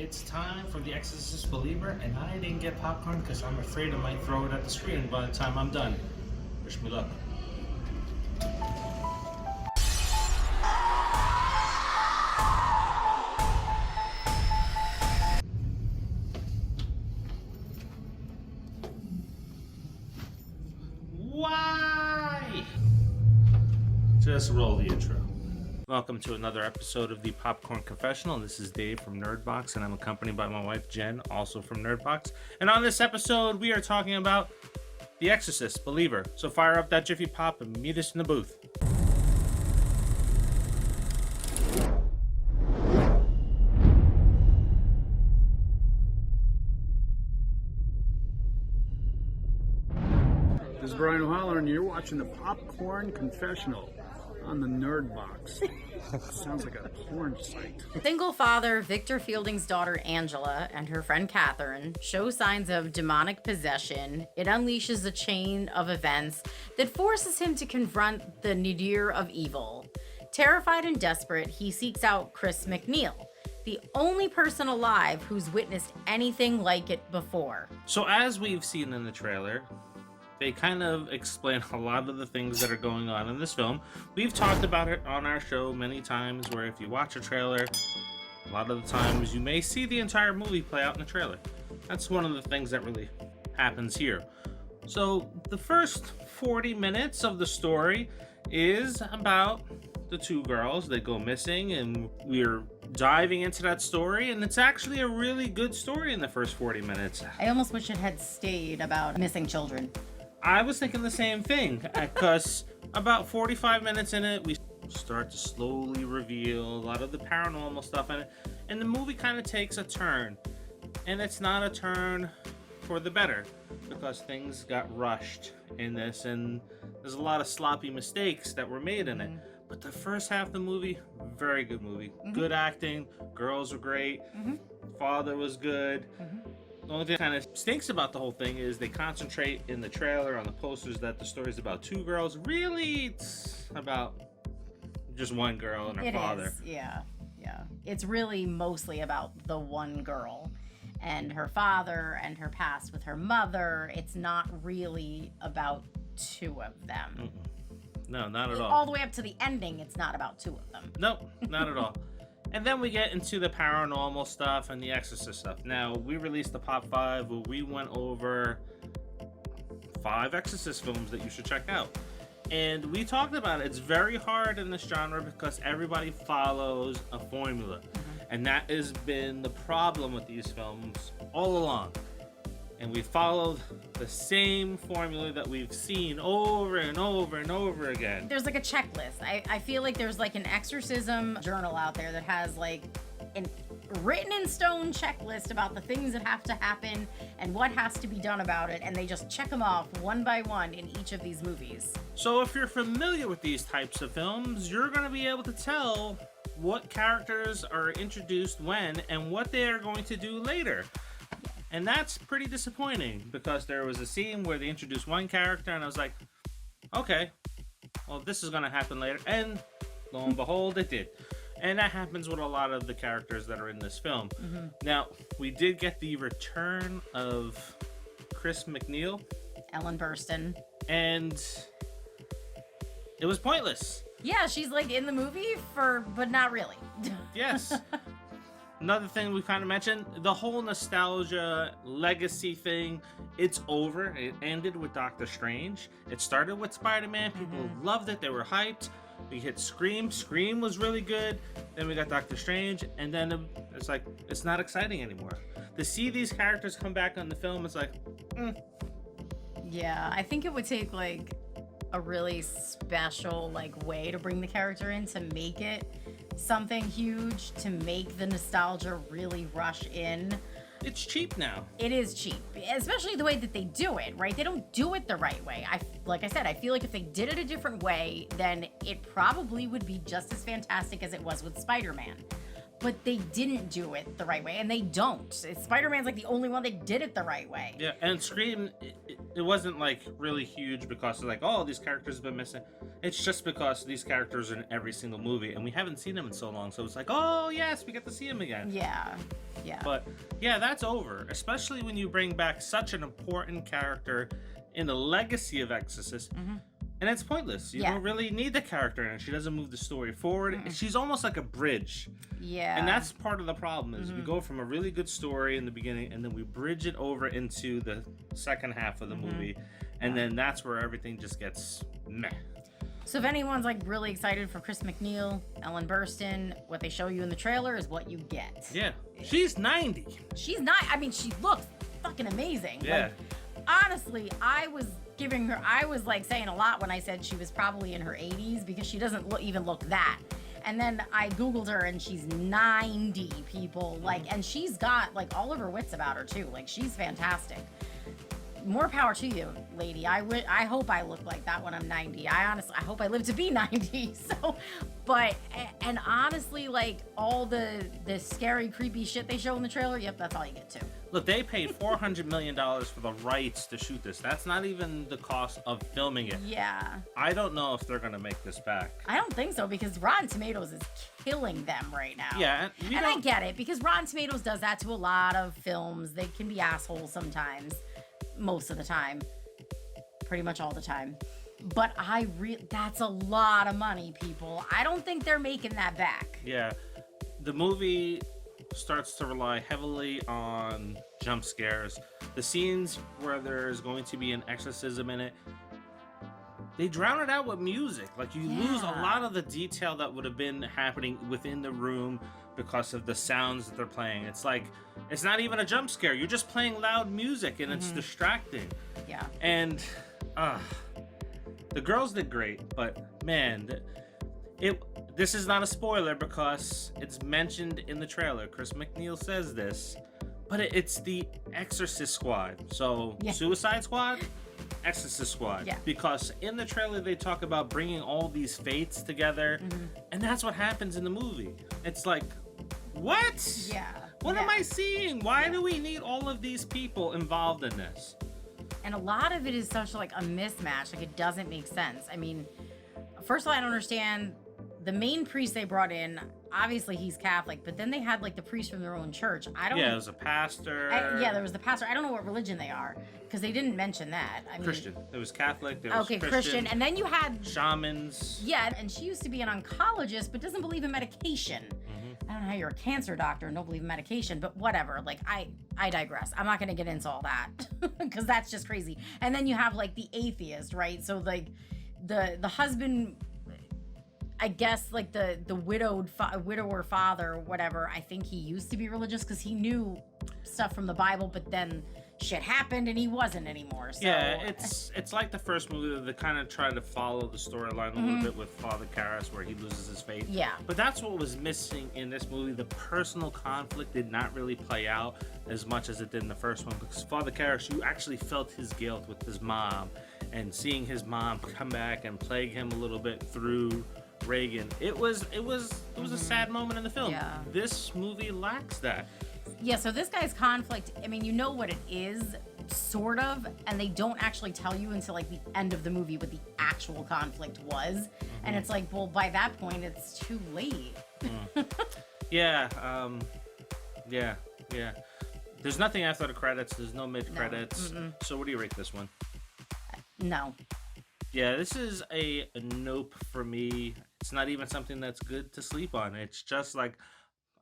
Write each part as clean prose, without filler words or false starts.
It's time for the Exorcist Believer, and I didn't get popcorn because I'm afraid I might throw it at the screen by the time I'm done. Wish me luck. Why? Just roll the intro. Welcome to another episode of the Popcorn Confessional. This is Dave from Nerdbox, and I'm accompanied by my wife Jenn, also from Nerdbox. And on this episode, we are talking about the Exorcist Believer. So fire up that Jiffy Pop and meet us in the booth. This is Brian O'Holler, and you're watching the Popcorn Confessional on the Nerdbox. Sounds like a porn site. Single father Victor Fielding's daughter Angela and her friend Catherine show signs of demonic possession. It unleashes a chain of events that forces him to confront the nadir of evil. Terrified and desperate, he seeks out Chris MacNeil, the only person alive who's witnessed anything like it before. So as we've seen in the trailer, they kind of explain a lot of the things that are going on in this film. We've talked about it on our show many times, where if you watch a trailer, a lot of the times you may see the entire movie play out in the trailer. That's one of the things that really happens here. So the first 40 minutes of the story is about the two girls that go missing, and we're diving into that story, and it's actually a really good story in the first 40 minutes. I almost wish it had stayed about missing children. I was thinking the same thing, because about 45 minutes in it, we start to slowly reveal a lot of the paranormal stuff in it, and the movie kind of takes a turn, and it's not a turn for the better, because things got rushed in this, and there's a lot of sloppy mistakes that were made in it. But the first half of the movie, very good movie. Good acting, girls were great, father was good. The only thing that kind of stinks about the whole thing is they concentrate in the trailer on the posters that the story's about two girls. Really, it's about just one girl and her father. It is, yeah. It's really mostly about the one girl and her father and her past with her mother. It's not really about two of them. No, not at all. All the way up to the ending, it's not about two of them. Nope, not at all. And then we get into the paranormal stuff and the Exorcist stuff. Now, we released the Pop 5 where we went over 5 Exorcist films that you should check out. And we talked about it. It's very hard in this genre because everybody follows a formula. And that has been the problem with these films all along. And we followed the same formula that we've seen over and over and over again. There's like a checklist. I feel like there's like an exorcism journal out there that has like a written in stone checklist about the things that have to happen and what has to be done about it, and they just check them off one by one in each of these movies. So if you're familiar with these types of films, you're going to be able to tell what characters are introduced when and what they are going to do later. And that's pretty disappointing, because there was a scene where they introduced one character and I was like, okay, well, this is going to happen later. And lo and behold, it did. And that happens with a lot of the characters that are in this film. Now, we did get the return of Chris MacNeil. Ellen Burstyn. And it was pointless. Yeah, she's like in the movie but not really. Yes. Another thing we kind of mentioned, the whole nostalgia legacy thing, it's over. It ended with Doctor Strange. It started with Spider-Man. People loved it. They were hyped. We hit Scream. Scream was really good. Then we got Doctor Strange. And then it's like, it's not exciting anymore. To see these characters come back on the film, it's like, Yeah, I think it would take like a really special like way to bring the character in to make it something huge, to make the nostalgia really rush in. It's cheap now. It is cheap, especially the way that they do it, right? They don't do it the right way. Like I said, I feel like if they did it a different way, then it probably would be just as fantastic as it was with Spider-Man. But they didn't do it the right way, and they don't. Spider-Man's like the only one that did it the right way. Yeah, and Scream, it wasn't like really huge because it's like, oh, these characters have been missing. It's just because these characters are in every single movie, and we haven't seen them in so long, so it's like, oh, yes, we get to see them again. Yeah, Yeah. But yeah, that's over. Especially when you bring back such an important character in the legacy of Exorcist. And it's pointless. You don't really need the character in it. She doesn't move the story forward. She's almost like a bridge. Yeah. And that's part of the problem is we go from a really good story in the beginning and then we bridge it over into the second half of the movie. And then that's where everything just gets meh. So if anyone's like really excited for Chris McNeil, Ellen Burstyn, what they show you in the trailer is what you get. Yeah. She's 90. She's not, I mean, she looks fucking amazing. Yeah. Like, honestly, I was like saying a lot when I said she was probably in her 80s because she doesn't even look that. And then I Googled her and she's 90 people. Like, and she's got like all of her wits about her too. Like, she's fantastic. More power to you, lady. I hope I look like that when I'm 90. I hope I live to be 90. So, but, and honestly, like all the scary, creepy shit they show in the trailer, yep, that's all you get too. Look, they paid $400 million for the rights to shoot this. That's not even the cost of filming it. Yeah. I don't know if they're going to make this back. I don't think so because Rotten Tomatoes is killing them right now. Yeah. And I get it because Rotten Tomatoes does that to a lot of films. They can be assholes sometimes. Most of the time. Pretty much all the time. But that's a lot of money, people. I don't think they're making that back. Yeah. The movie starts to rely heavily on jump scares. The scenes where there's going to be an exorcism in it, they drown it out with music. Like, you lose a lot of the detail that would have been happening within the room because of the sounds that they're playing. It's like, it's not even a jump scare. You're just playing loud music and it's distracting. Yeah. And the girls did great, but man, this is not a spoiler because it's mentioned in the trailer. Chris McNeil says this, but it's the Exorcist Squad. So Suicide Squad, Exorcist Squad. Yeah. Because in the trailer they talk about bringing all these fates together, and that's what happens in the movie. It's like, what? Yeah. What am I seeing? Why do we need all of these people involved in this? And a lot of it is such like a mismatch. Like, it doesn't make sense. I mean, first of all, I don't understand the main priest they brought in. Obviously, he's Catholic, but then they had like the priest from their own church. Yeah, there was a pastor. There was the pastor. I don't know what religion they are because they didn't mention that. I mean, Christian. It was Catholic. There was Christian. And then you had shamans. Yeah, and she used to be an oncologist, but doesn't believe in medication. I don't know how you're a cancer doctor and don't believe in medication, but whatever. Like, I digress. I'm not going to get into all that because that's just crazy. And then you have like the atheist, right? So like the husband, I guess like the widower father or whatever, I think he used to be religious because he knew stuff from the Bible, but then shit happened and he wasn't anymore. So yeah, it's like the first movie that they kind of try to follow the storyline a little bit with Father Karras where he loses his faith. Yeah. But that's what was missing in this movie. The personal conflict did not really play out as much as it did in the first one because Father Karras, you actually felt his guilt with his mom and seeing his mom come back and plague him a little bit through Reagan. It was a sad moment in the film. Yeah. This movie lacks that. Yeah, so this guy's conflict, I mean, you know what it is, sort of, and they don't actually tell you until like the end of the movie what the actual conflict was. And it's like, well, by that point, it's too late. Yeah. There's nothing after the credits. There's no mid-credits. So what do you rate this one? No. Yeah, this is a nope for me. It's not even something that's good to sleep on. It's just like,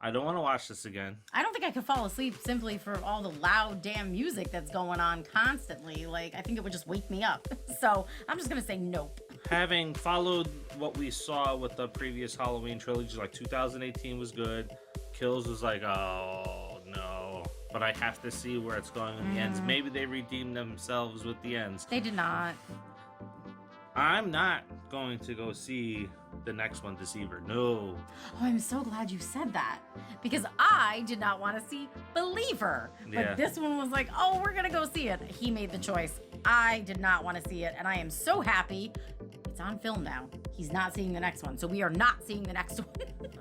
I don't want to watch this again. I don't think I could fall asleep simply for all the loud damn music that's going on constantly. Like, I think it would just wake me up. So I'm just going to say nope. Having followed what we saw with the previous Halloween trilogy, like 2018 was good. Kills was like, oh no. But I have to see where it's going in the ends. Maybe they redeemed themselves with the ends. They did not. I'm not going to go see the next one, Deceiver. No. Oh, I'm so glad you said that because I did not want to see Believer. But this one was like, oh, we're going to go see it. He made the choice. I did not want to see it. And I am so happy it's on film now. He's not seeing the next one. So we are not seeing the next one.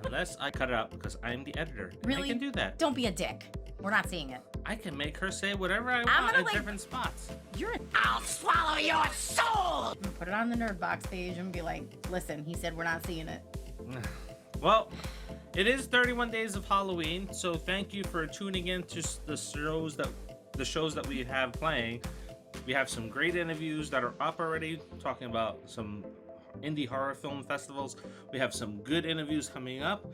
Unless I cut it out because I'm the editor. Really? I can do that. Don't be a dick. We're not seeing it. I can make her say whatever I want in different spots. I'll swallow your soul! Put it on the Nerd Box page and be like, listen, he said we're not seeing it. Well, It is 31 Days of Halloween, so thank you for tuning in to the shows that we have playing. We have some great interviews that are up already, talking about some indie horror film festivals. We have some good interviews coming up.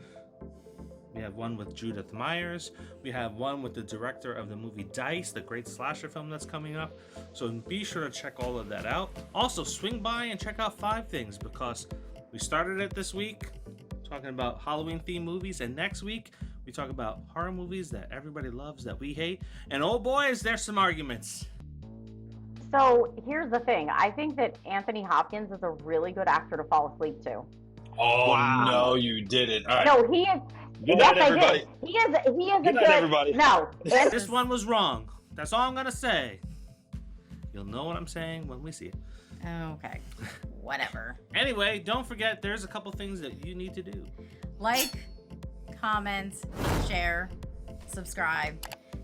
We have one with Judith Myers. We have one with the director of the movie Dice, the great slasher film that's coming up. So be sure to check all of that out. Also, swing by and check out 5 Things, because we started it this week talking about Halloween-themed movies, and next week we talk about horror movies that everybody loves, that we hate. And oh boys, there's some arguments. So here's the thing. I think that Anthony Hopkins is a really good actor to fall asleep to. Oh, Wow. no, you didn't. All right. No, he is. Good Yes, night, everybody. I did. He is a Good night, good. everybody. No, This one was wrong. That's all I'm gonna say. You'll know what I'm saying when we see it. Okay. Whatever. Anyway, don't forget, there's a couple things that you need to do. Like, comment, share, subscribe,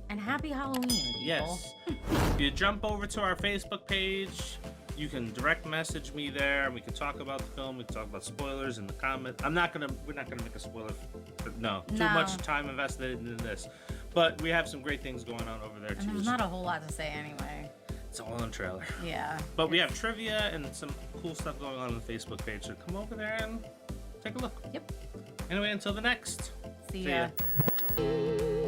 and happy Halloween, people. Yes. If you jump over to our Facebook page, you can direct message me there, and we can talk about the film. We can talk about spoilers in the comments. We're not gonna make a spoiler. No, too much time invested in this. But we have some great things going on over there And too. there's not a whole lot to say anyway. It's all in the trailer. Yeah. But we have trivia and some cool stuff going on the Facebook page. So come over there and take a look. Yep. Anyway, until the next. See See ya. ya.